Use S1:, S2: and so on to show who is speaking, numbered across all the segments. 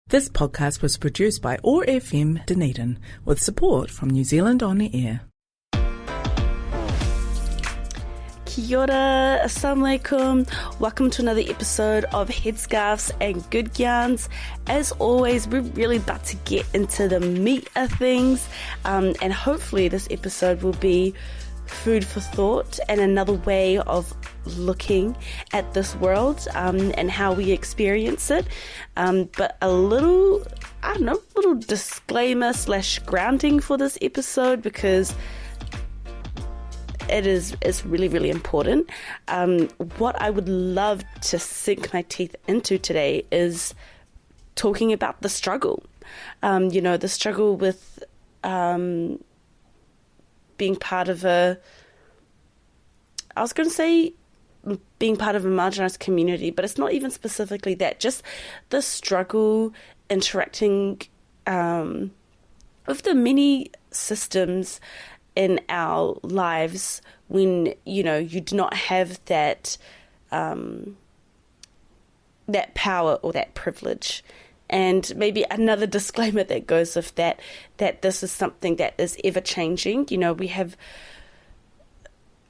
S1: This podcast was produced by OAR FM Dunedin with support from New Zealand On Air.
S2: Kia ora, assalamu alaikum. Welcome to another episode of Headscarves and Good Yarns. As always, we're really about to get into the meat of things, and hopefully this episode will be food for thought and another way of looking at this world and how we experience it. But a little disclaimer / grounding for this episode, because it's really, really important. What I would love to sink my teeth into today is talking about the struggle. The struggle with being part of being part of a marginalised community, but it's not even specifically that. Just the struggle interacting with the many systems in our lives when you do not have that that power or that privilege. And maybe another disclaimer that goes with that this is something that is ever changing. We have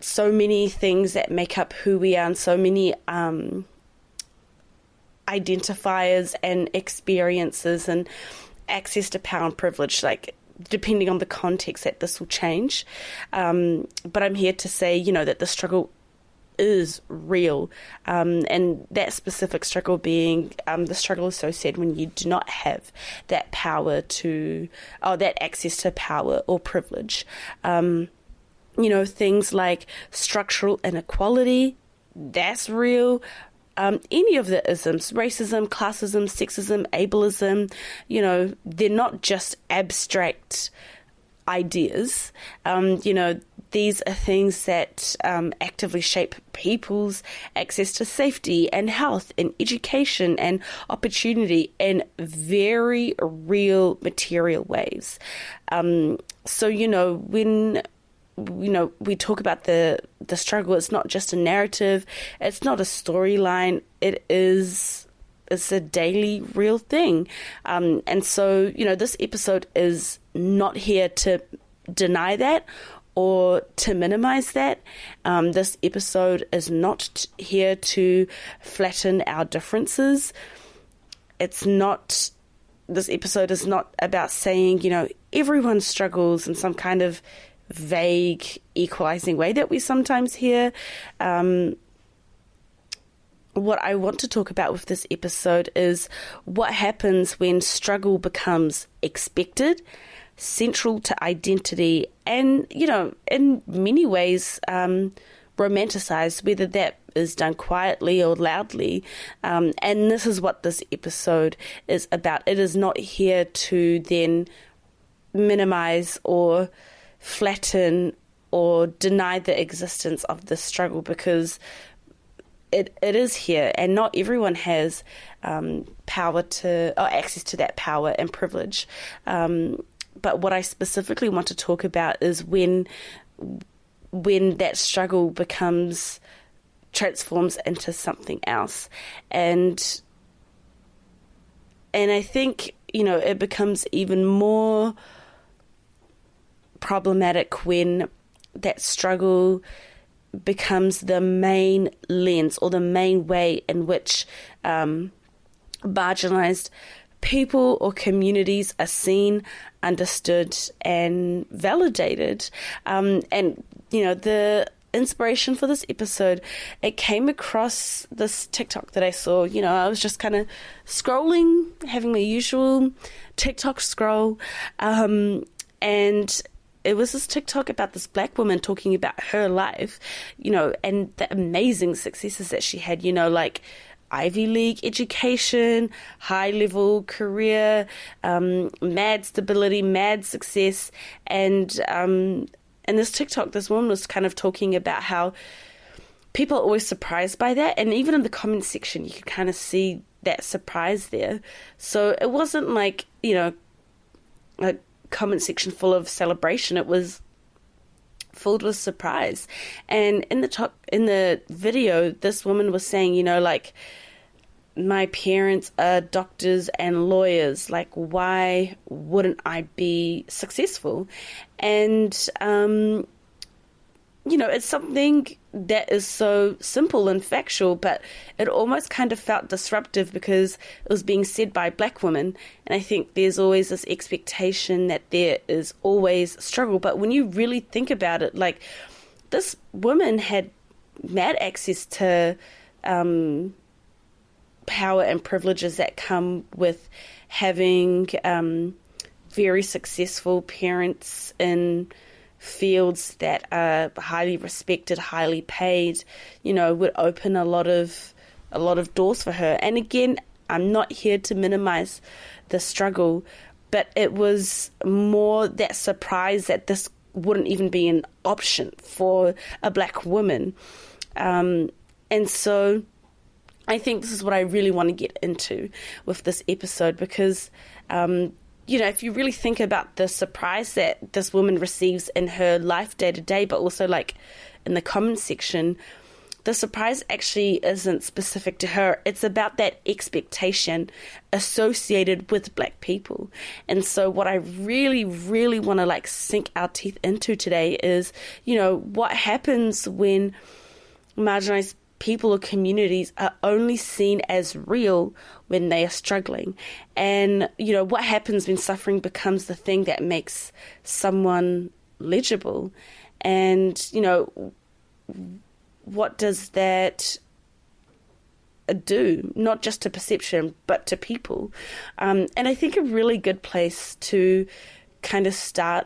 S2: so many things that make up who we are, and so many identifiers and experiences and access to power and privilege, like depending on the context that this will change. But I'm here to say, that the struggle is real, and that specific struggle being the struggle associated when you do not have that power that access to power or privilege. Things like structural inequality, that's real. Any of the isms, racism, classism, sexism, ableism, they're not just abstract ideas. These are things that actively shape people's access to safety and health and education and opportunity in very real material ways. So when we talk about the struggle, it's not just a narrative, it's not a storyline, it's a daily real thing. And so, this episode is not here to deny that or to minimize that. This episode is not here to flatten our differences. This episode is not about saying, everyone struggles in some kind of vague, equalizing way that we sometimes hear. What I want to talk about with this episode is what happens when struggle becomes expected, central to identity, and, in many ways, romanticised, whether that is done quietly or loudly. And this is what this episode is about. It is not here to then minimise or flatten or deny the existence of this struggle, because it is here, and not everyone has power to or access to that power and privilege. But what I specifically want to talk about is when that struggle transforms into something else, and I think it becomes even more problematic when that struggle becomes the main lens or the main way in which marginalised people or communities are seen, understood, and validated. And the inspiration for this episode, it came across this TikTok that I saw. I was just kind of scrolling, having my usual TikTok scroll, and it was this TikTok about this black woman talking about her life, and the amazing successes that she had, like Ivy League education, high-level career, mad stability, mad success. And in this TikTok, this woman was kind of talking about how people are always surprised by that. And even in the comment section, you could kind of see that surprise there. So it wasn't like, a comment section full of celebration. It was filled with surprise. And in the video, this woman was saying, my parents are doctors and lawyers. Like, why wouldn't I be successful? And, it's something that is so simple and factual, but it almost kind of felt disruptive because it was being said by Black women. And I think there's always this expectation that there is always struggle. But when you really think about it, like, this woman had mad access to power and privileges that come with having very successful parents in fields that are highly respected, highly paid, would open a lot of doors for her. And again, I'm not here to minimize the struggle, but it was more that surprise that this wouldn't even be an option for a Black woman. And so I think this is what I really want to get into with this episode, because if you really think about the surprise that this woman receives in her life day to day, but also like in the comments section, the surprise actually isn't specific to her. It's about that expectation associated with Black people. And so what I really, really want to like sink our teeth into today is, what happens when marginalized people or communities are only seen as real when they are struggling. And, what happens when suffering becomes the thing that makes someone legible. And, what does that do? Not just to perception, but to people. And I think a really good place to kind of start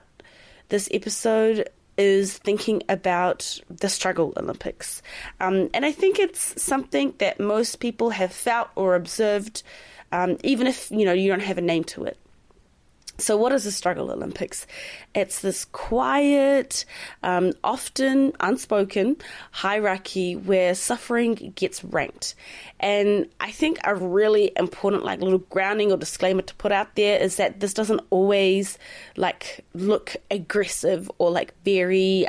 S2: this episode is thinking about the struggle Olympics. And I think it's something that most people have felt or observed, even if, you don't have a name to it. So what is the struggle Olympics? It's this quiet, often unspoken hierarchy where suffering gets ranked. And I think a really important little grounding or disclaimer to put out there is that this doesn't always look aggressive or very,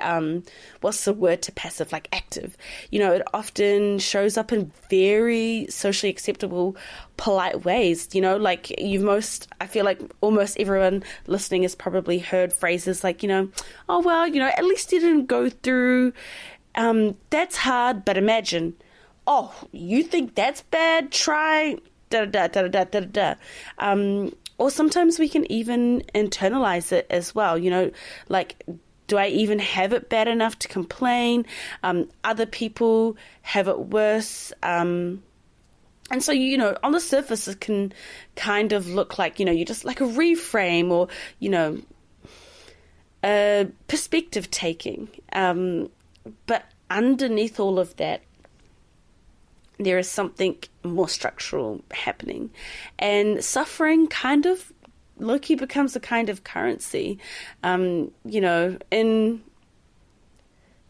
S2: what's the word to passive, active. It often shows up in very socially acceptable, polite ways. I feel like almost everyone listening has probably heard phrases like, oh, well, at least you didn't go through, that's hard, but imagine, oh, you think that's bad? Try da da da da da da da. Or sometimes we can even internalize it as well. Do I even have it bad enough to complain? Other people have it worse. And so, on the surface, it can kind of look like, you're just like a reframe or, a perspective taking. But underneath all of that, there is something more structural happening. And suffering kind of low-key becomes a kind of currency. In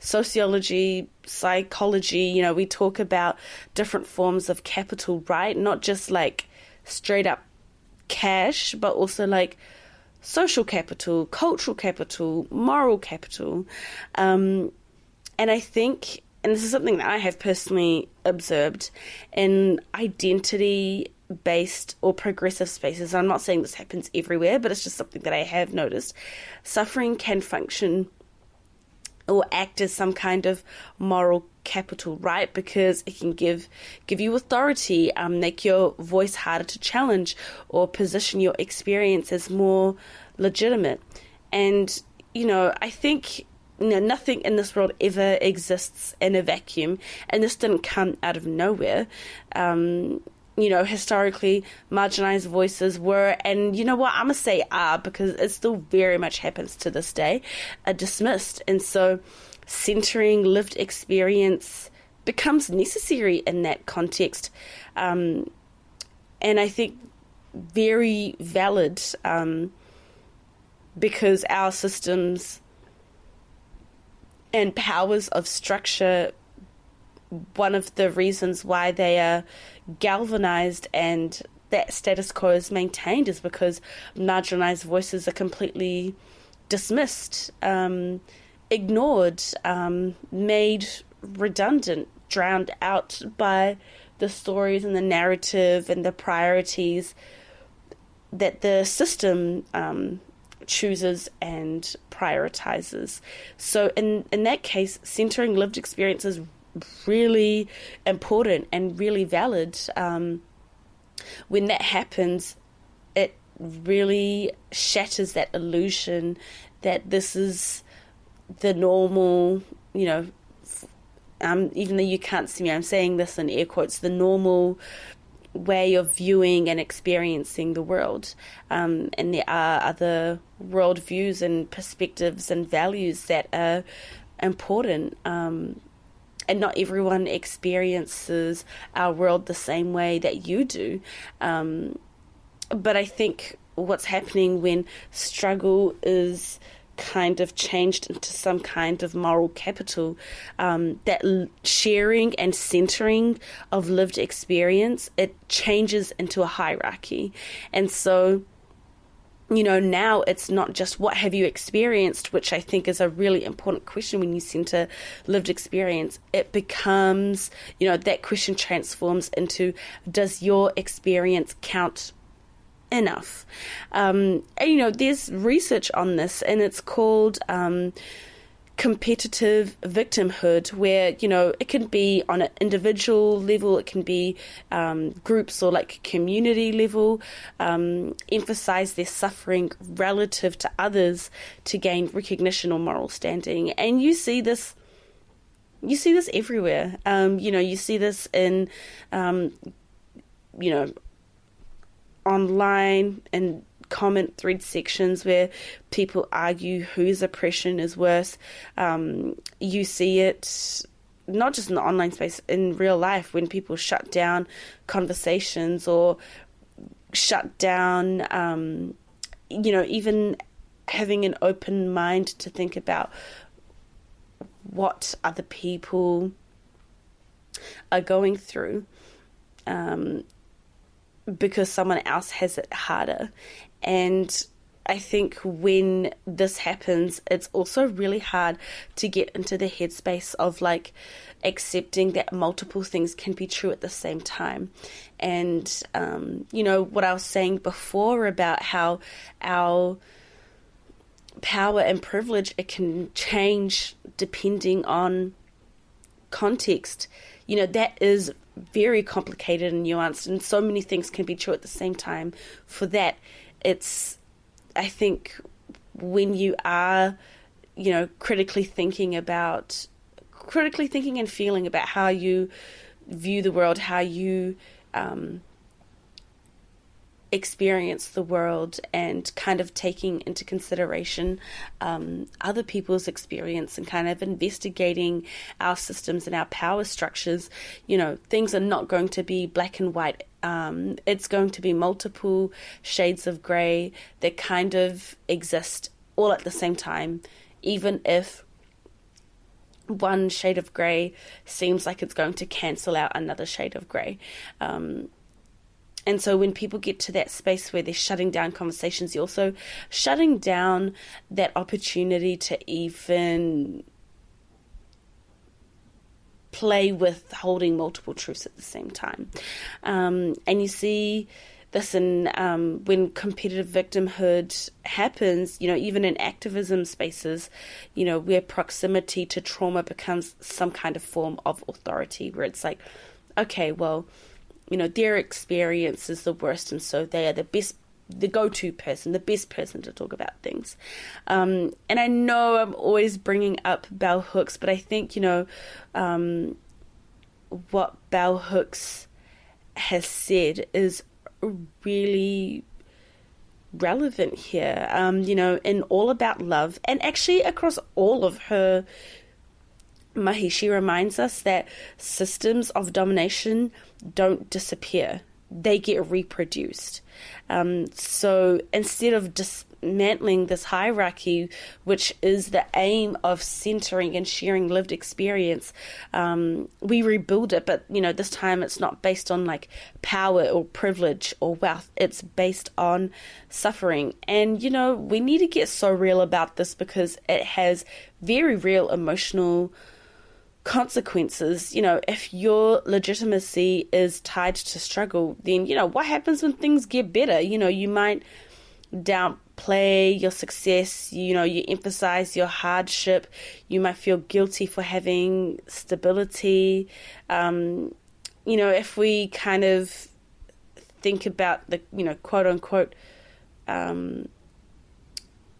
S2: sociology, psychology, we talk about different forms of capital, right? Not just straight up cash, but also social capital, cultural capital, moral capital. And I think, and this is something that I have personally observed in identity-based or progressive spaces. I'm not saying this happens everywhere, but it's just something that I have noticed. Suffering can function or act as some kind of moral capital, right? Because it can give you authority, make your voice harder to challenge, or position your experience as more legitimate. And, I think nothing in this world ever exists in a vacuum, and this didn't come out of nowhere. Historically, marginalized voices were, and I'm going to say are, because it still very much happens to this day, are dismissed. And so centering lived experience becomes necessary in that context. And I think very valid, because our systems and powers of structure, one of the reasons why they are galvanized and that status quo is maintained is because marginalized voices are completely dismissed, ignored, made redundant, drowned out by the stories and the narrative and the priorities that the system chooses and prioritizes. So in that case, centering lived experience is really important and really valid. When that happens, it really shatters that illusion that this is the normal, even though you can't see me, I'm saying this in air quotes, the normal way of viewing and experiencing the world. And there are other worldviews and perspectives and values that are important. And not everyone experiences our world the same way that you do. But I think what's happening when struggle is kind of changed into some kind of moral capital, that sharing and centering of lived experience, it changes into a hierarchy. And so, now it's not just what have you experienced, which I think is a really important question when you center lived experience. It becomes, that question transforms into, does your experience count enough? There's research on this, and it's called competitive victimhood, where it can be on an individual level, it can be groups or like community level, emphasize their suffering relative to others to gain recognition or moral standing. And you see this everywhere. You see this in online and comment thread sections where people argue whose oppression is worse. You see it not just in the online space, in real life, when people shut down conversations or shut down, even having an open mind to think about what other people are going through. Because someone else has it harder. And I think when this happens, it's also really hard to get into the headspace of like accepting that multiple things can be true at the same time. And, what I was saying before about how our power and privilege, it can change depending on context. That is very complicated and nuanced, and so many things can be true at the same time. For that, I think when you are, critically thinking and feeling about how you view the world, how you experience the world, and kind of taking into consideration other people's experience and kind of investigating our systems and our power structures, things are not going to be black and white. It's going to be multiple shades of grey that kind of exist all at the same time, even if one shade of grey seems like it's going to cancel out another shade of grey. And so when people get to that space where they're shutting down conversations, you're also shutting down that opportunity to even play with holding multiple truths at the same time. And you see this in when competitive victimhood happens, even in activism spaces, where proximity to trauma becomes some kind of form of authority, where it's like, okay, well, their experience is the worst, and so they are the go-to person, the best person to talk about things. And I know I'm always bringing up bell hooks, but I think, what bell hooks has said is really relevant here, in All About Love, and actually across all of her mahi, she reminds us that systems of domination don't disappear. They get reproduced. So instead of dismantling this hierarchy, which is the aim of centering and sharing lived experience, we rebuild it. But, this time it's not based on like power or privilege or wealth. It's based on suffering. And, we need to get so real about this because it has very real emotional consequences. If your legitimacy is tied to struggle, then, what happens when things get better? You might downplay your success, you emphasize your hardship, you might feel guilty for having stability. If we kind of think about the, quote unquote,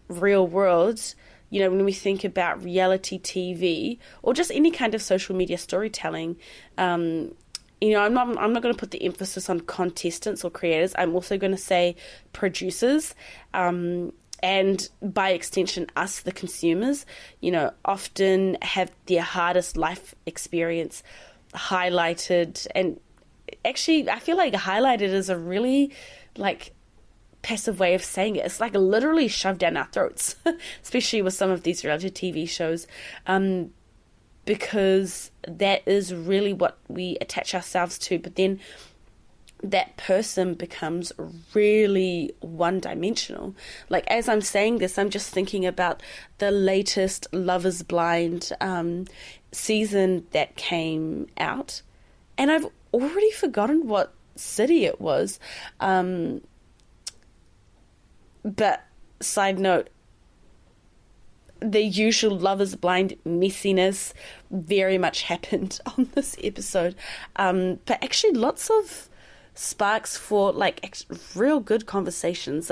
S2: real world, when we think about reality TV or just any kind of social media storytelling, I'm not going to put the emphasis on contestants or creators. I'm also going to say producers, and by extension, us, the consumers, often have their hardest life experience highlighted. And actually, I feel like highlighted is a really passive way of saying it. It's literally shoved down our throats, especially with some of these reality TV shows, because that is really what we attach ourselves to. But then that person becomes really one-dimensional. As I'm saying this, I'm just thinking about the latest Love is Blind season that came out, and I've already forgotten what city it was. But side note, the usual Love is Blind messiness very much happened on this episode. But actually lots of sparks for real good conversations,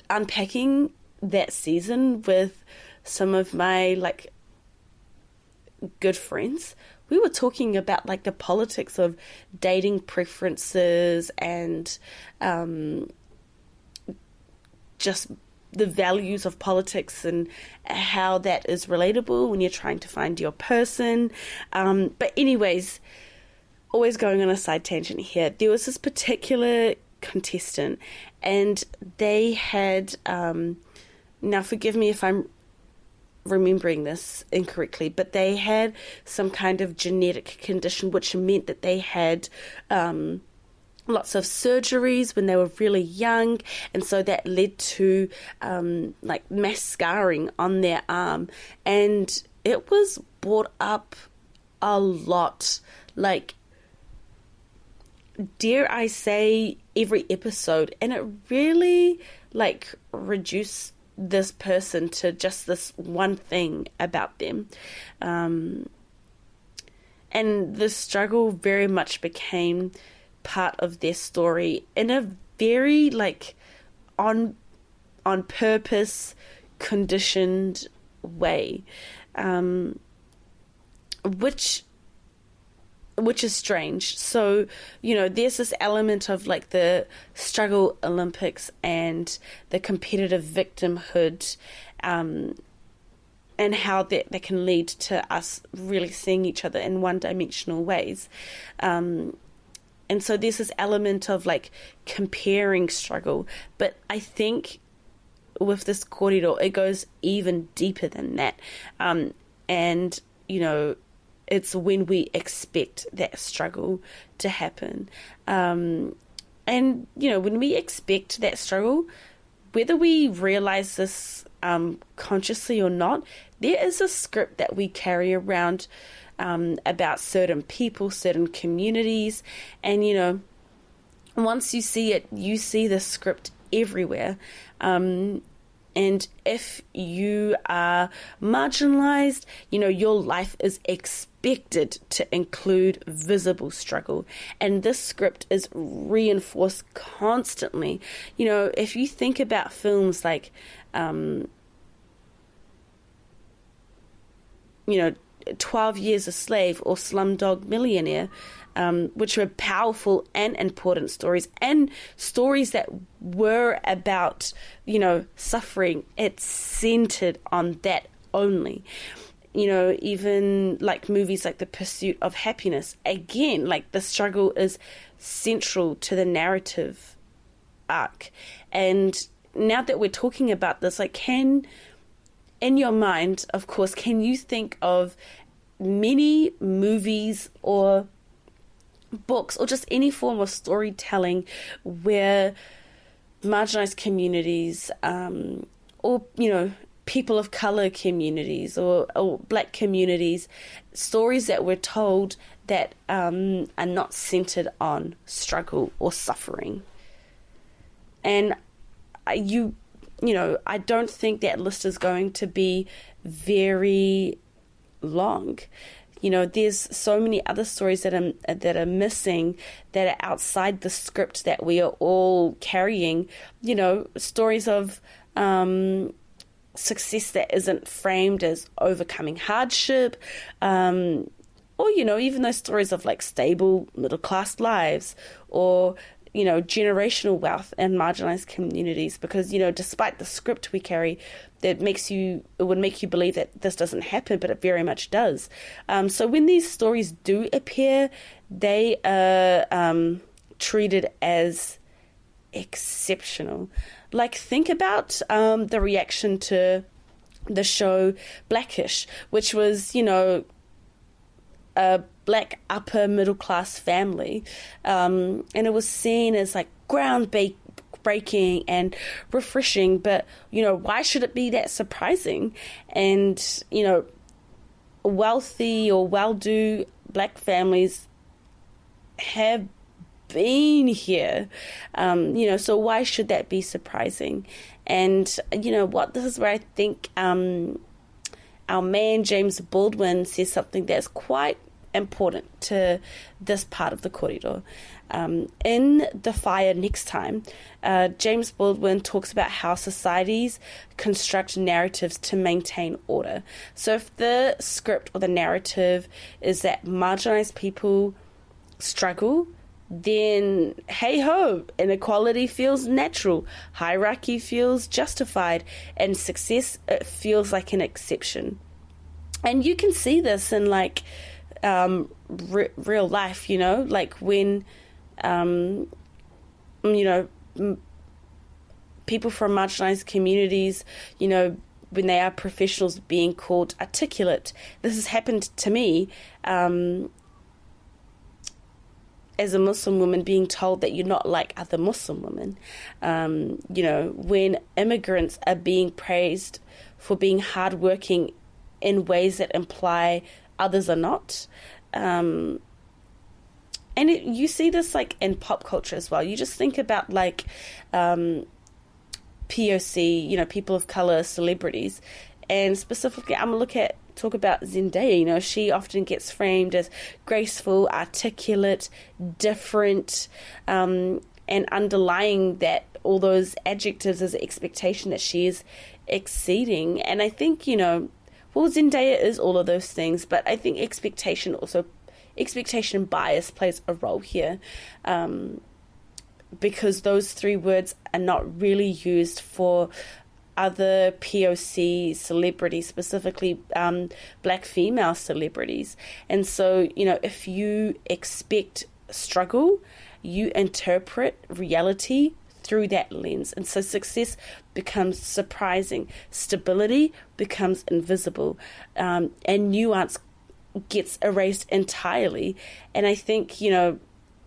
S2: unpacking that season with some of my good friends. We were talking about the politics of dating preferences and just the values of politics and how that is relatable when you're trying to find your person. But anyways, always going on a side tangent here. There was this particular contestant, and they had, now forgive me if I'm remembering this incorrectly, but they had some kind of genetic condition which meant that they had lots of surgeries when they were really young, and so that led to mass scarring on their arm, and it was brought up a lot, dare I say, every episode, and it really reduced this person to just this one thing about them, and the struggle very much became part of their story in a very on purpose conditioned way, which is strange. So there's this element of the struggle Olympics and the competitive victimhood, and how that can lead to us really seeing each other in one-dimensional ways. And so there's this element of comparing struggle. But I think with this kōrero, it goes even deeper than that. And, it's when we expect that struggle to happen. And, when we expect that struggle, whether we realize this consciously or not, there is a script that we carry around about certain people, certain communities, and once you see it, you see the script everywhere. And if you are marginalised, your life is expected to include visible struggle, and this script is reinforced constantly. If you think about films 12 Years a Slave or Slumdog Millionaire, which were powerful and important stories, and stories that were about, suffering. It's centered on that only. Even movies like The Pursuit of Happiness, again, the struggle is central to the narrative arc. And now that we're talking about this, in your mind, of course, can you think of many movies or books or just any form of storytelling where marginalized communities or people of color communities or black communities, stories that we're told that are not centered on struggle or suffering. And I don't think that list is going to be very long. There's so many other stories that are missing, that are outside the script that we are all carrying. Stories of success that isn't framed as overcoming hardship, or even those stories of like stable middle class lives, or generational wealth and marginalized communities, because despite the script we carry, it would make you believe that this doesn't happen, but it very much does. So when these stories do appear, they are treated as exceptional. Like, think about the reaction to the show Blackish, which was a black upper middle class family, and it was seen as like groundbreaking and refreshing, but why should it be that surprising? And wealthy or well-do black families have been here, so why should that be surprising? And this is where I think our man James Baldwin says something that's quite important to this part of the corridor. In The Fire Next Time, James Baldwin talks about how societies construct narratives to maintain order. So if the script or the narrative is that marginalized people struggle, then hey ho, inequality feels natural, hierarchy feels justified, and success, it feels like an exception. And you can see this in like real life, like when people from marginalized communities, when they are professionals, being called articulate. This has happened to me as a Muslim woman, being told that you're not like other Muslim women. When immigrants are being praised for being hardworking in ways that imply others are not. And you see this like in pop culture as well. You just think about like POC, people of color celebrities. And specifically, I'm going to talk about Zendaya. She often gets framed as graceful, articulate, different, and underlying that, all those adjectives, is an expectation that she is exceeding. And I think, Zendaya is all of those things, but I think expectation bias plays a role here, because those three words are not really used for other POC celebrities, specifically black female celebrities. And so, if you expect struggle, you interpret reality through that lens. And so success becomes surprising, stability becomes invisible, and nuance gets erased entirely. And I think,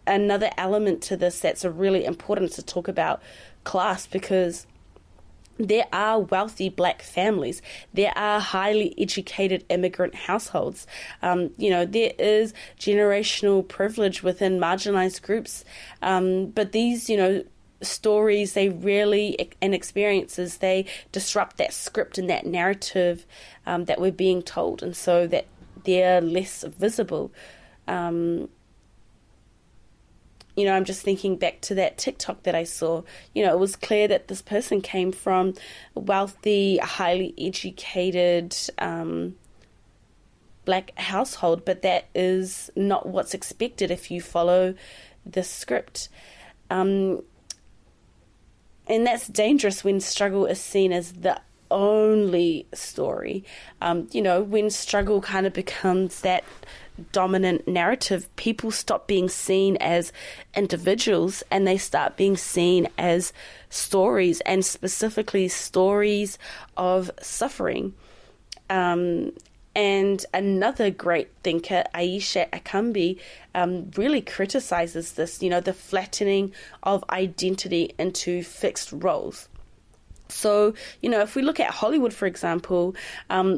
S2: another element to this that's really important to talk about class, because there are wealthy black families. There are highly educated immigrant households. There is generational privilege within marginalized groups. But these, stories, and experiences, they disrupt that script and that narrative that we're being told. And so that they're less visible. I'm just thinking back to that TikTok that I saw. It was clear that this person came from a wealthy, highly educated black household, but that is not what's expected if you follow the script. And that's dangerous when struggle is seen as the only story. When struggle kind of becomes that dominant narrative, people stop being seen as individuals and they start being seen as stories, and specifically stories of suffering. And another great thinker, Aisha Akambi, really criticizes this, the flattening of identity into fixed roles. So, if we look at Hollywood, for example,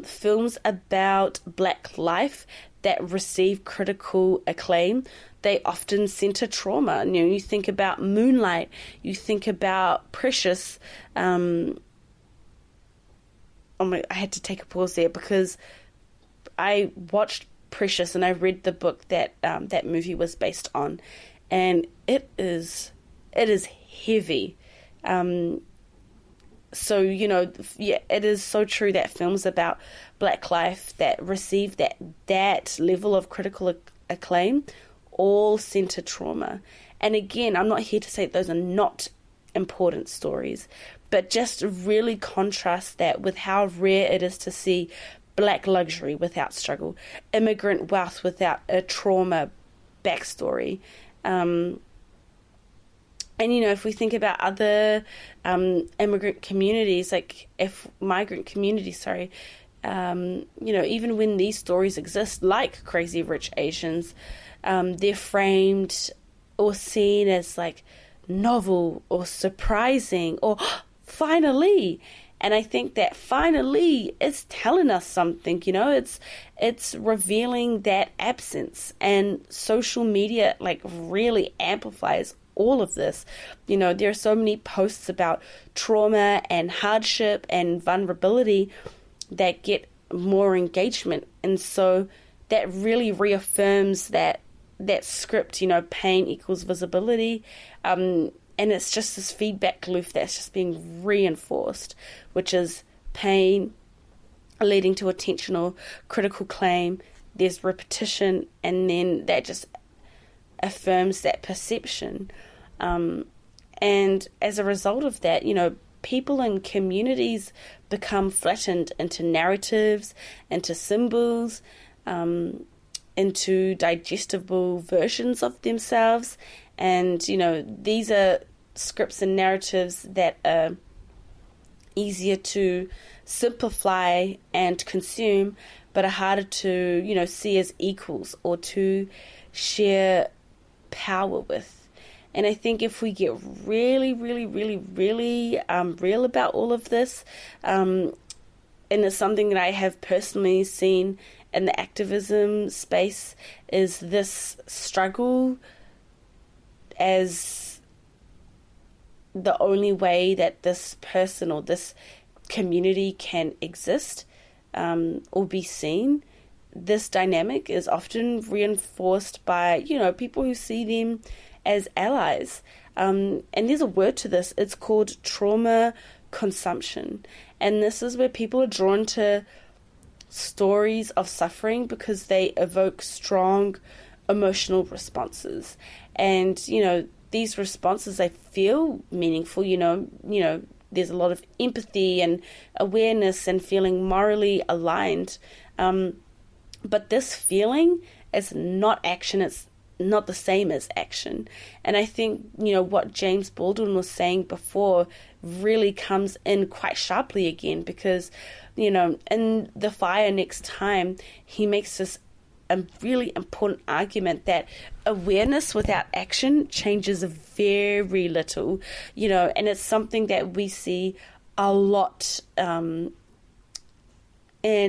S2: films about Black life that receive critical acclaim, they often center trauma. You think about Moonlight, you think about Precious. I had to take a pause there because I watched Precious and I read the book that that movie was based on, and it is heavy. So, it is so true that films about Black life that receive that level of critical acclaim all center trauma. And again, I'm not here to say those are not important stories, but just really contrast that with how rare it is to see Black luxury without struggle, immigrant wealth without a trauma backstory. And, if we think about other migrant communities, even when these stories exist, like Crazy Rich Asians, they're framed or seen as like novel or surprising or finally. And I think that finally is telling us something, it's revealing that absence, and social media really amplifies all of this. There are so many posts about trauma and hardship and vulnerability that get more engagement. And so that really reaffirms that script, pain equals visibility. And it's just this feedback loop that's just being reinforced, which is pain leading to attentional critical claim. There's repetition, and then that just affirms that perception. And as a result of that, people and communities become flattened into narratives, into symbols, into digestible versions of themselves. And, these are scripts and narratives that are easier to simplify and consume, but are harder to, see as equals or to share power with. And I think if we get really, really, really, really real about all of this, and it's something that I have personally seen in the activism space, is this struggle as the only way that this person or this community can exist or be seen. This dynamic is often reinforced by, people who see them as allies. And there's a word to this. It's called trauma consumption. And this is where people are drawn to stories of suffering because they evoke strong emotional responses. And, these responses, they feel meaningful, there's a lot of empathy and awareness and feeling morally aligned. But this feeling is not action. It's not the same as action. And I think, what James Baldwin was saying before really comes in quite sharply again, because, in The Fire Next Time, he makes this a really important argument that awareness without action changes very little, and it's something that we see a lot in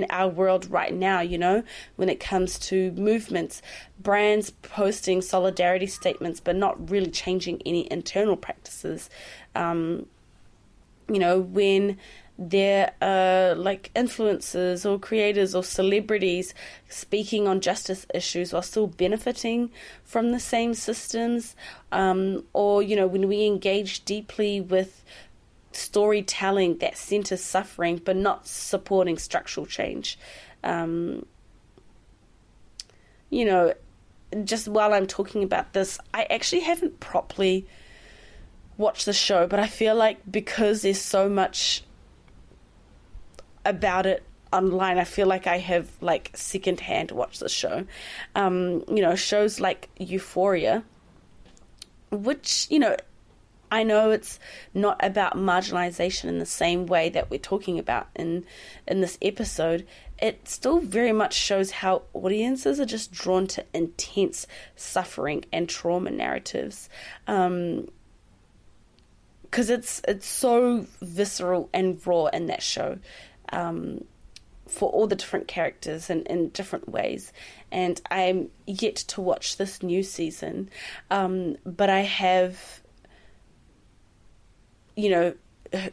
S2: our world right now, when it comes to movements, brands posting solidarity statements, but not really changing any internal practices. When there are influencers or creators or celebrities speaking on justice issues while still benefiting from the same systems, or, when we engage deeply with storytelling that centers suffering but not supporting structural change. Just while I'm talking about this, I actually haven't properly watched the show, but I feel like because there's so much about it online, I feel like I have secondhand watched the show. Shows like Euphoria, which, I know it's not about marginalization in the same way that we're talking about in this episode. It still very much shows how audiences are just drawn to intense suffering and trauma narratives. because it's so visceral and raw in that show, for all the different characters and in different ways. And I'm yet to watch this new season, but I have,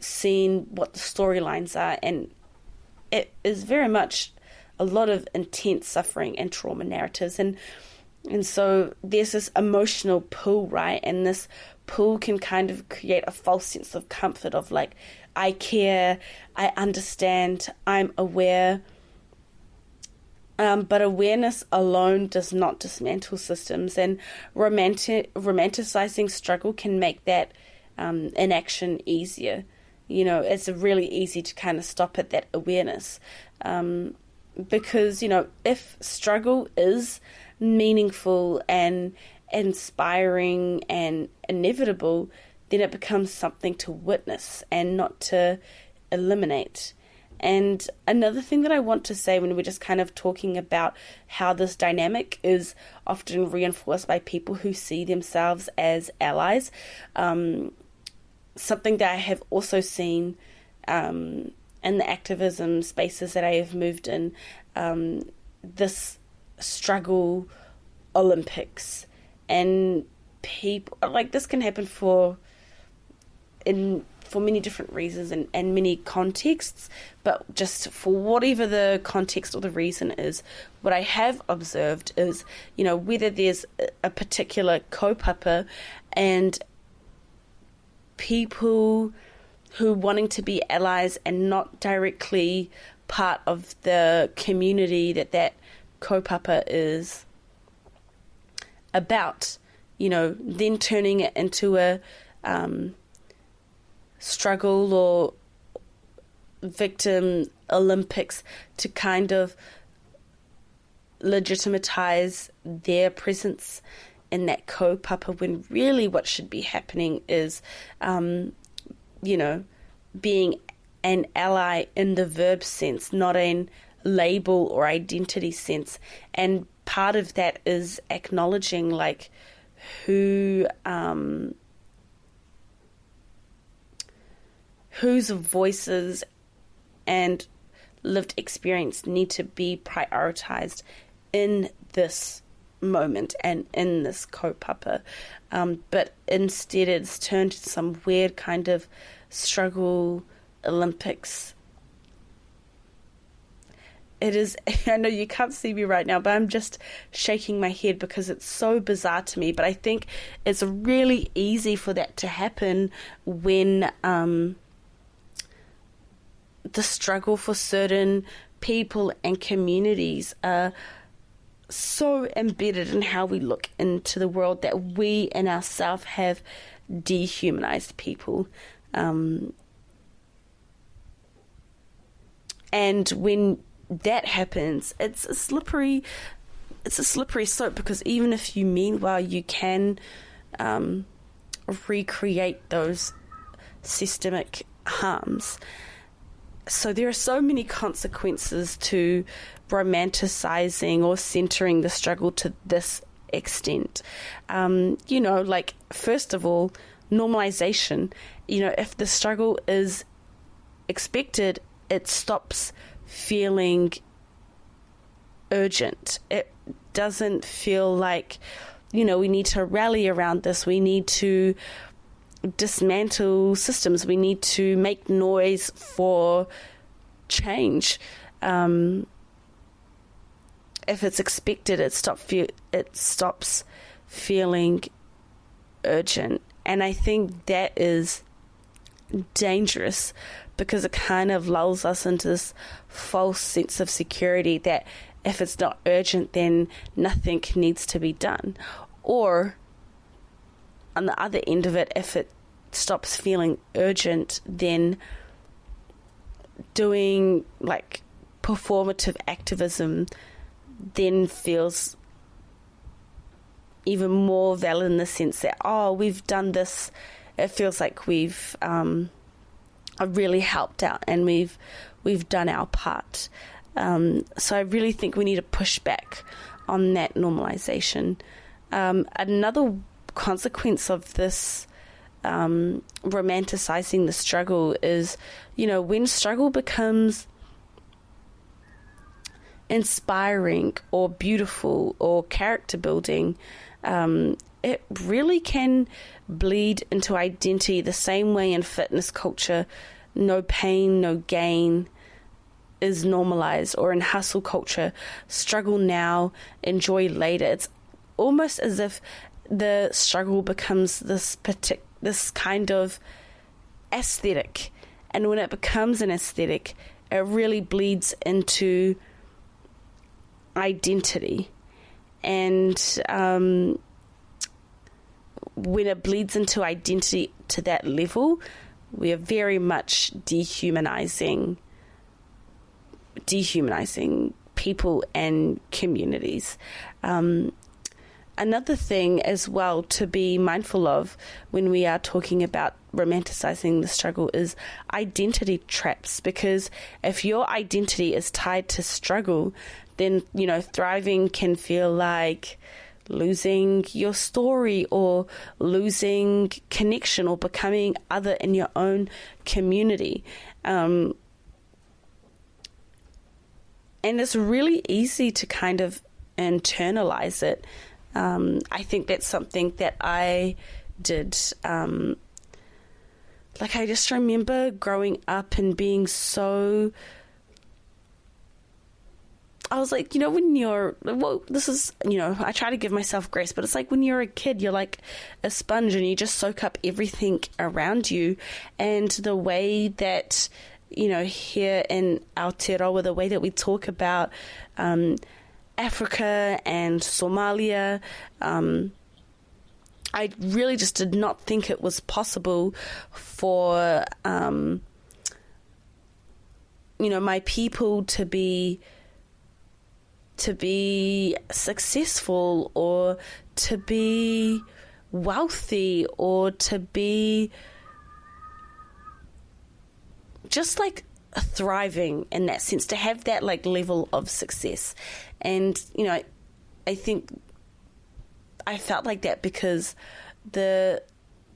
S2: seen what the storylines are, and it is very much a lot of intense suffering and trauma narratives, and so there's this emotional pull, right? And this pull can kind of create a false sense of comfort of like, I care, I understand, I'm aware. But awareness alone does not dismantle systems, and romanticizing struggle can make that inaction easier. It's really easy to kind of stop at that awareness, because, if struggle is meaningful and inspiring and inevitable, then it becomes something to witness and not to eliminate. And another thing that I want to say when we're just kind of talking about how this dynamic is often reinforced by people who see themselves as allies, something that I have also seen in the activism spaces that I have moved in, this struggle Olympics, and people like this can happen for many different reasons and many contexts, but just for whatever the context or the reason is, what I have observed is, whether there's a particular kaupapa and people who wanting to be allies and not directly part of the community that kaupapa is about, then turning it into a struggle or victim Olympics to kind of legitimize their presence in that kaupapa, when really what should be happening is, being an ally in the verb sense, not in label or identity sense. And part of that is acknowledging like whose voices and lived experience need to be prioritized in this moment and in this kaupapa, but instead it's turned to some weird kind of struggle Olympics. It is, I know you can't see me right now, but I'm just shaking my head because it's so bizarre to me. But I think it's really easy for that to happen when the struggle for certain people and communities are so embedded in how we look into the world that we in ourselves have dehumanized people. And when that happens, it's a slippery slope, because even if you mean well, you can recreate those systemic harms. So there are so many consequences to romanticizing or centering the struggle to this extent. First of all, normalization. If the struggle is expected, it stops feeling urgent. It doesn't feel like, we need to rally around this. We need to dismantle systems. We need to make noise for change. If it's expected, it stops feeling urgent. And I think that is dangerous, because it kind of lulls us into this false sense of security that if it's not urgent, then nothing needs to be done. Or on the other end of it, if it stops feeling urgent, then doing like performative activism then feels even more valid, in the sense that, we've done this. It feels like we've really helped out and we've done our part. So I really think we need to push back on that normalization. Another consequence of this romanticizing the struggle is, when struggle becomes inspiring or beautiful or character building, it really can bleed into identity the same way in fitness culture no pain, no gain is normalized, or in hustle culture, struggle now, enjoy later. It's almost as if the struggle becomes this kind of aesthetic, and when it becomes an aesthetic, it really bleeds into identity. And when it bleeds into identity to that level, we are very much dehumanizing people and communities. Another thing as well to be mindful of when we are talking about romanticizing the struggle is identity traps, because if your identity is tied to struggle, then, thriving can feel like losing your story or losing connection or becoming other in your own community. And it's really easy to kind of internalize it. I think that's something that I did. I just remember growing up and being so... I was like, when you're... Well, this is, I try to give myself grace, but it's like when you're a kid, you're like a sponge and you just soak up everything around you. And the way that, here in Aotearoa, the way that we talk about Africa and Somalia, I really just did not think it was possible for, my people to be successful or to be wealthy or to be just like thriving in that sense, to have that like level of success. And, I think I felt like that because the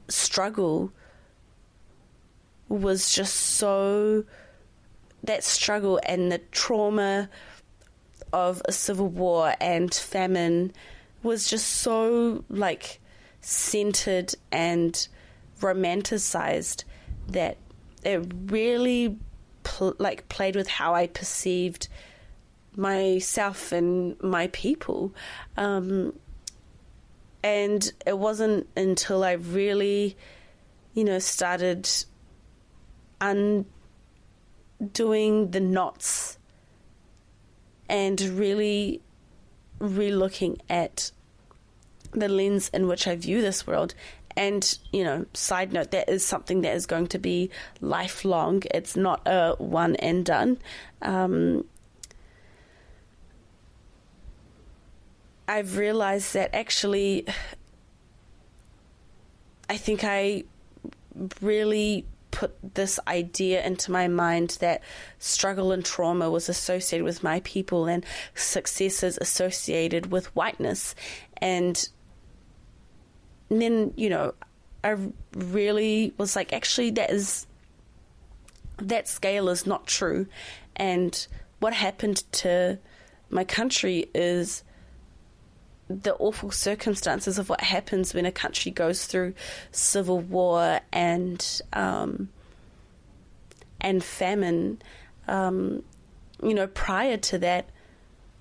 S2: struggle was just so, that struggle and the trauma of a civil war and famine was just so like centered and romanticized that it really played with how I perceived myself and my people. And it wasn't until I really, started undoing the knots and really re-looking at the lens in which I view this world. And, side note, that is something that is going to be lifelong. It's not a one and done. I've realized that actually, I think I really put this idea into my mind that struggle and trauma was associated with my people and success is associated with whiteness. And then, I really was like, actually, that scale is not true. And what happened to my country is the awful circumstances of what happens when a country goes through civil war and famine. Prior to that,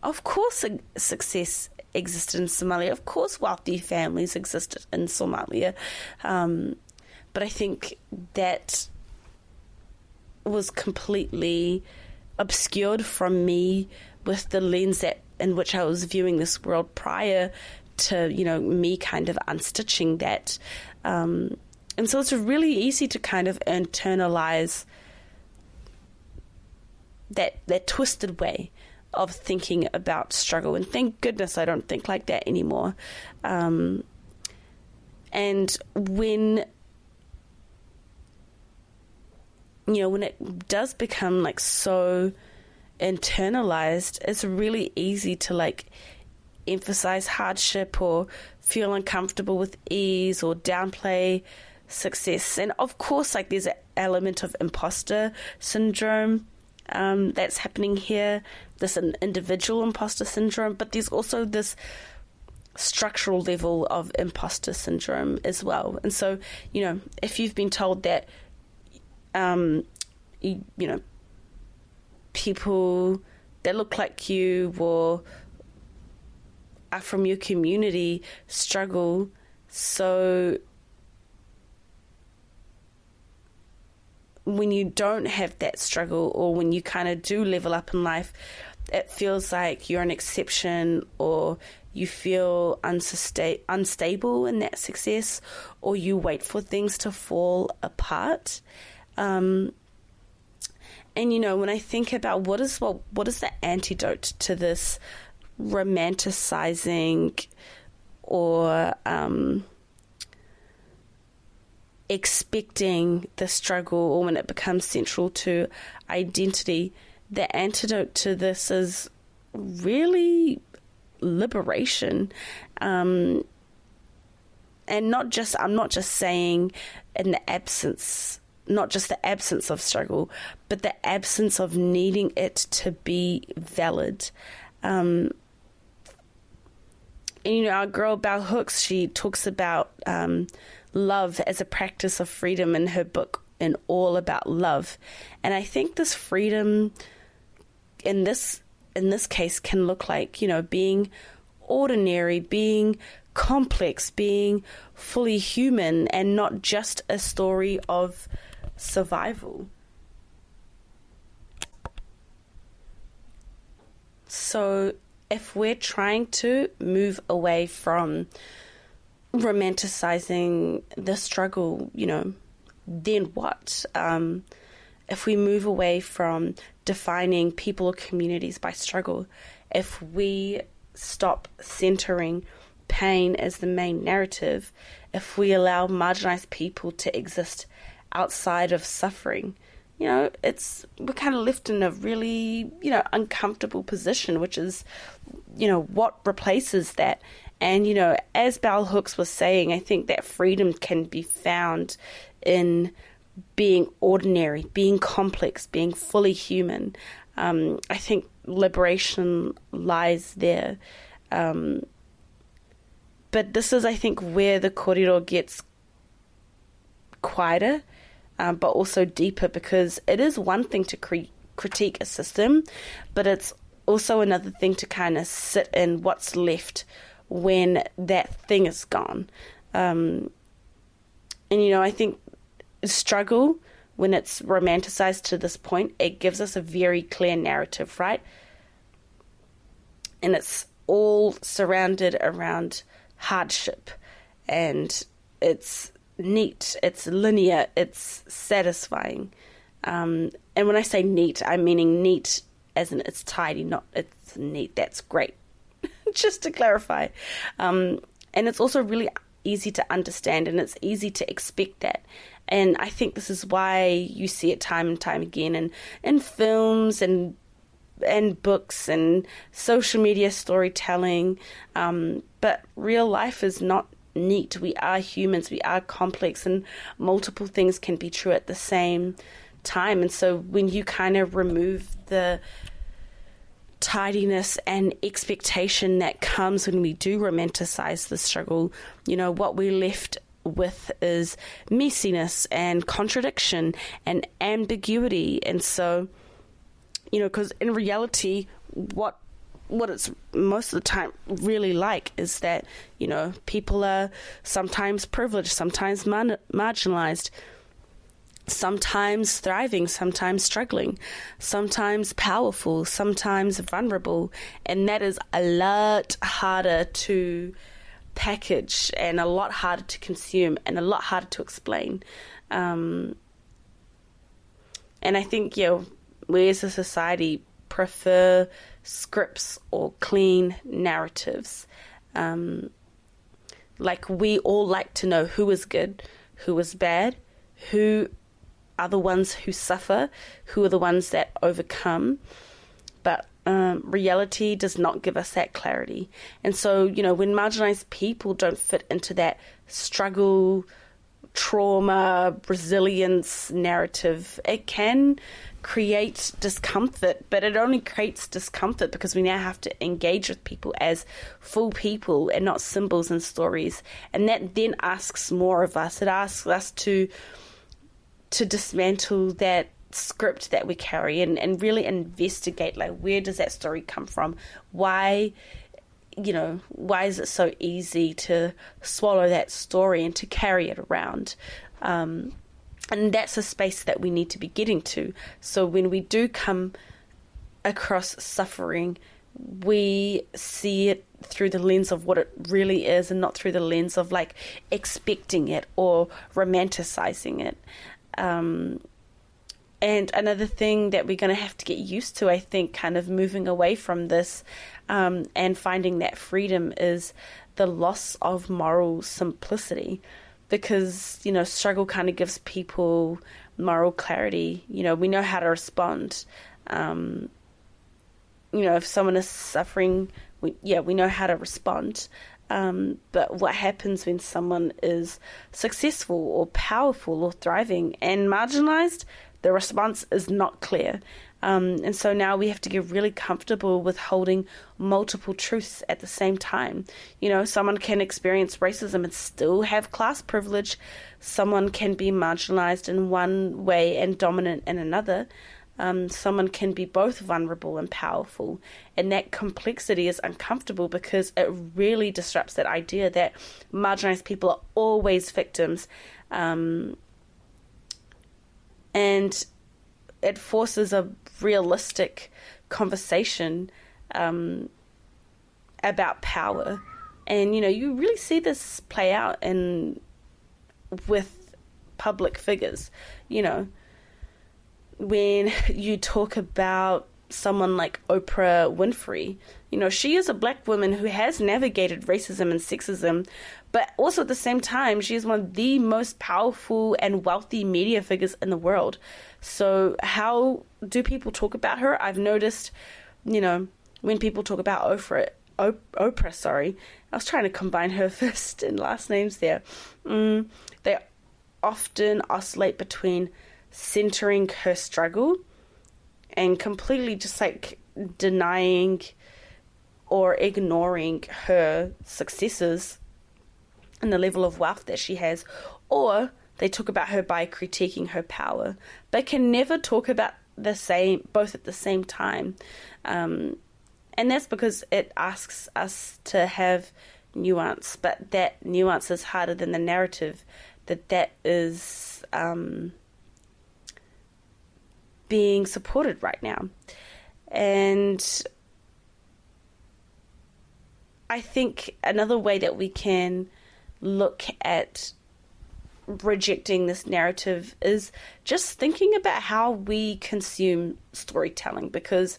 S2: of course, success existed in Somalia. Of course, wealthy families existed in Somalia. But I think that was completely obscured from me with the lens in which I was viewing this world prior to, me kind of unstitching that. And so it's really easy to kind of internalize that twisted way of thinking about struggle. And thank goodness I don't think like that anymore. And when it does become like so internalized, it's really easy to like emphasize hardship or feel uncomfortable with ease or downplay success. And of course, like, there's an element of imposter syndrome that's happening here, this individual imposter syndrome, but there's also this structural level of imposter syndrome as well. And so, you know, if you've been told that, you know, people that look like you or are from your community struggle, so when you don't have that struggle, or when you kind of do level up in life, it feels like you're an exception, or you feel unstable in that success, or you wait for things to fall apart. And, you know, when I think about what is the antidote to this romanticizing or expecting the struggle, or when it becomes central to identity, the antidote to this is really liberation. And I'm not just saying in the absence, not just the absence of struggle, but the absence of needing it to be valid. And, you know, our girl Bell Hooks, she talks about love as a practice of freedom in her book, and All About Love. And I think this freedom in this case can look like, you know, being ordinary, being complex, being fully human, and not just a story of survival. So if we're trying to move away from romanticizing the struggle, you know, then what? If we move away from defining people or communities by struggle, if we stop centering pain as the main narrative, if we allow marginalized people to exist outside of suffering, you know, we're kind of left in a really, you know, uncomfortable position, which is, you know, what replaces that? And, you know, as Bell Hooks was saying, I think that freedom can be found in being ordinary, being complex, being fully human. I think liberation lies there. But this is, I think, where the kōrero gets quieter, but also deeper, because it is one thing to critique a system, but it's also another thing to kind of sit in what's left when that thing is gone. And, you know, I think struggle, when it's romanticized to this point, it gives us a very clear narrative, right? And it's all surrounded around hardship, and it's neat, it's linear, it's satisfying. And when I say neat, I'm meaning neat as in it's tidy, not it's neat. That's great. Just to clarify. And it's also really easy to understand, and it's easy to expect that. And I think this is why you see it time and time again in films and books and social media storytelling. But real life is not neat. We are humans, we are complex, and multiple things can be true at the same time. And so when you kind of remove the tidiness and expectation that comes when we do romanticize the struggle, you know, what we're left with is messiness and contradiction and ambiguity. And so, you know, because in reality, what it's most of the time really like is that, you know, people are sometimes privileged, sometimes marginalized, sometimes thriving, sometimes struggling, sometimes powerful, sometimes vulnerable. And that is a lot harder to package, and a lot harder to consume, and a lot harder to explain. And I think, you know, we as a society prefer scripts or clean narratives. Like, we all like to know who is good, who is bad, who are the ones who suffer, who are the ones that overcome. But reality does not give us that clarity. And so, you know, when marginalized people don't fit into that struggle trauma, resilience narrative, it can create discomfort, but it only creates discomfort because we now have to engage with people as full people and not symbols and stories. And that then asks more of us. It asks us to dismantle that script that we carry and really investigate, like, where does that story come from? Why is it so easy to swallow that story and to carry it around? And that's a space that we need to be getting to. So when we do come across suffering, we see it through the lens of what it really is and not through the lens of like expecting it or romanticizing it. And another thing that we're going to have to get used to, I think, kind of moving away from this and finding that freedom, is the loss of moral simplicity. Because, struggle kind of gives people moral clarity. We know how to respond. If someone is suffering, we know how to respond. But what happens when someone is successful or powerful or thriving and marginalised? The response is not clear. And so now we have to get really comfortable with holding multiple truths at the same time. Someone can experience racism and still have class privilege. Someone can be marginalized in one way and dominant in another. Someone can be both vulnerable and powerful. And that complexity is uncomfortable because it really disrupts that idea that marginalized people are always victims. And it forces a realistic conversation about power. And, you really see this play out with public figures. When you talk about someone like Oprah Winfrey, she is a black woman who has navigated racism and sexism, but also at the same time, she is one of the most powerful and wealthy media figures in the world. So how do people talk about her? I've noticed, when people talk about Oprah, I was trying to combine her first and last names there. They often oscillate between centering her struggle and completely just like denying or ignoring her successes and the level of wealth that she has, or they talk about her by critiquing her power, but can never talk about both at the same time. And that's because it asks us to have nuance, but that nuance is harder than the narrative that is being supported right now. And I think another way that we can look at rejecting this narrative is just thinking about how we consume storytelling, because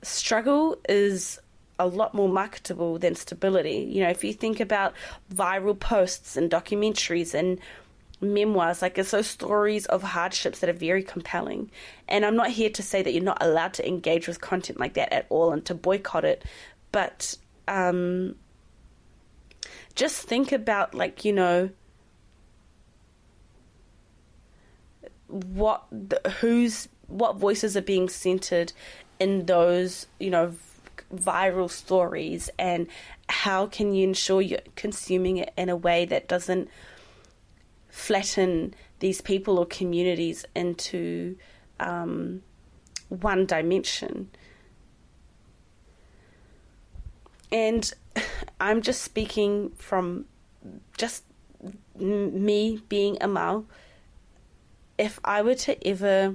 S2: struggle is a lot more marketable than stability. If you think about viral posts and documentaries and memoirs, like, it's those stories of hardships that are very compelling. And I'm not here to say that you're not allowed to engage with content like that at all and to boycott it, but just think about, like, what voices are being centered in those viral stories, and how can you ensure you're consuming it in a way that doesn't flatten these people or communities into one dimension. And I'm just speaking from just me being Amal. If I were to ever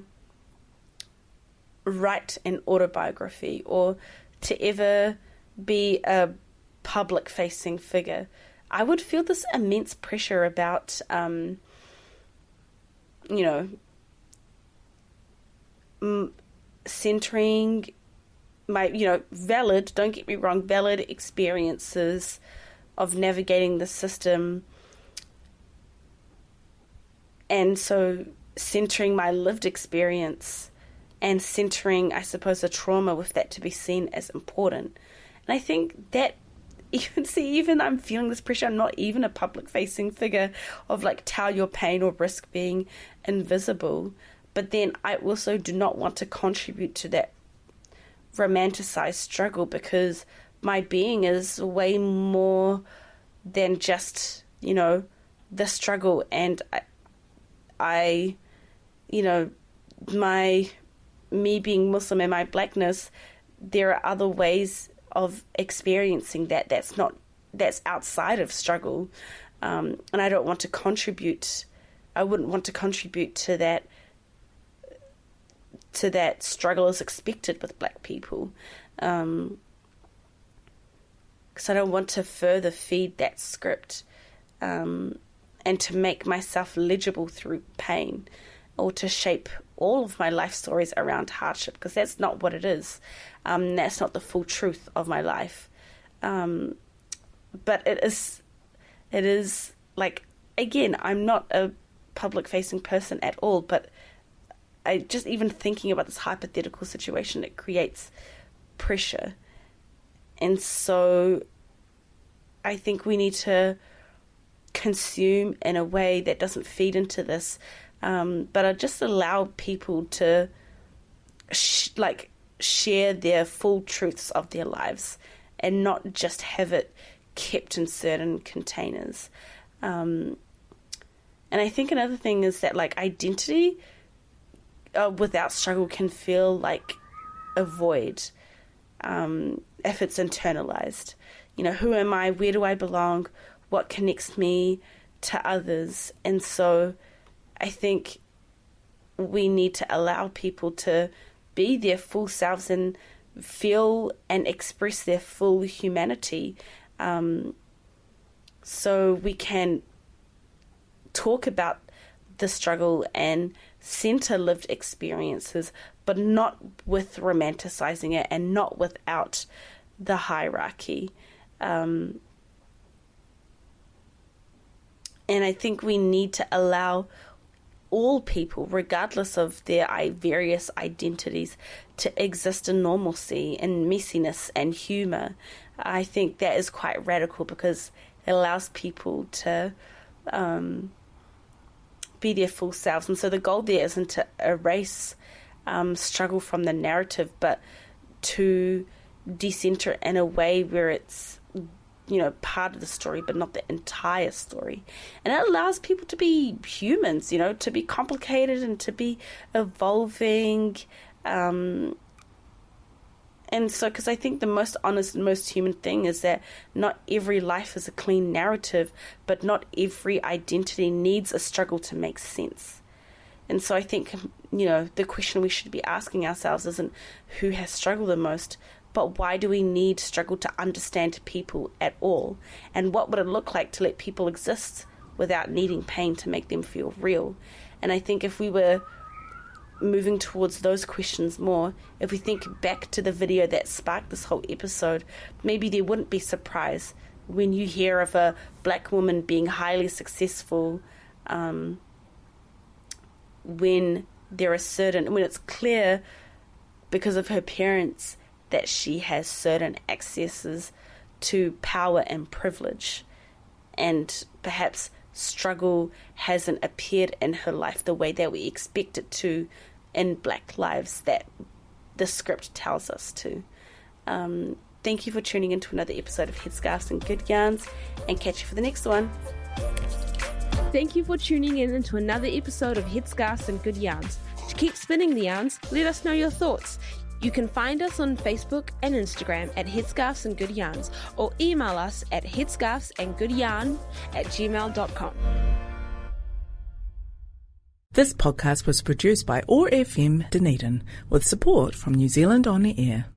S2: write an autobiography or to ever be a public-facing figure, I would feel this immense pressure about, centering my, valid, don't get me wrong, valid experiences of navigating the system. And so centering my lived experience and centering, I suppose, the trauma with that to be seen as important. And I think that even I'm feeling this pressure. I'm not even a public-facing figure of like tell your pain or risk being invisible. But then I also do not want to contribute to that romanticized struggle, because my being is way more than just, the struggle. And I me being Muslim and my blackness, there are other ways of experiencing that's outside of struggle. And I don't want to contribute. I wouldn't want to contribute to that struggle as expected with black people. Because I don't want to further feed that script, and to make myself legible through pain, or to shape all of my life stories around hardship, because that's not what it is. That's not the full truth of my life. But it is like, again, I'm not a public-facing person at all, but I just, even thinking about this hypothetical situation, it creates pressure. And so I think we need to consume in a way that doesn't feed into this, but I just allow people to share their full truths of their lives, and not just have it kept in certain containers. And I think another thing is that identity without struggle can feel like a void, if it's internalized. Who am I? Where do I belong? What connects me to others? And so I think we need to allow people to be their full selves and feel and express their full humanity, so we can talk about the struggle and center lived experiences, but not with romanticizing it, and not without the hierarchy. And I think we need to allow all people, regardless of their various identities, to exist in normalcy and messiness and humor. I think that is quite radical, because it allows people to be their full selves. And so the goal there isn't to erase struggle from the narrative, but to decenter in a way where it's part of the story, but not the entire story. And it allows people to be humans, to be complicated and to be evolving. And so, because I think the most honest and most human thing is that not every life is a clean narrative, but not every identity needs a struggle to make sense. And so I think, the question we should be asking ourselves isn't who has struggled the most, but why do we need struggle to understand people at all? And what would it look like to let people exist without needing pain to make them feel real? And I think if we were moving towards those questions more, if we think back to the video that sparked this whole episode, maybe there wouldn't be surprise when you hear of a black woman being highly successful, when it's clear because of her parents that she has certain accesses to power and privilege, and perhaps struggle hasn't appeared in her life the way that we expect it to in black lives that the script tells us to. Thank you for tuning into another episode of Headscarves and Good Yarns, and catch you for the next one.
S3: Thank you for tuning in into another episode of Headscarves and Good Yarns. To keep spinning the yarns, let us know your thoughts. You can find us on Facebook and Instagram at Headscarves and Good Yarns, or email us at headscarvesandgoodyarn@gmail.com.
S1: This podcast was produced by OAR FM Dunedin with support from New Zealand On the Air.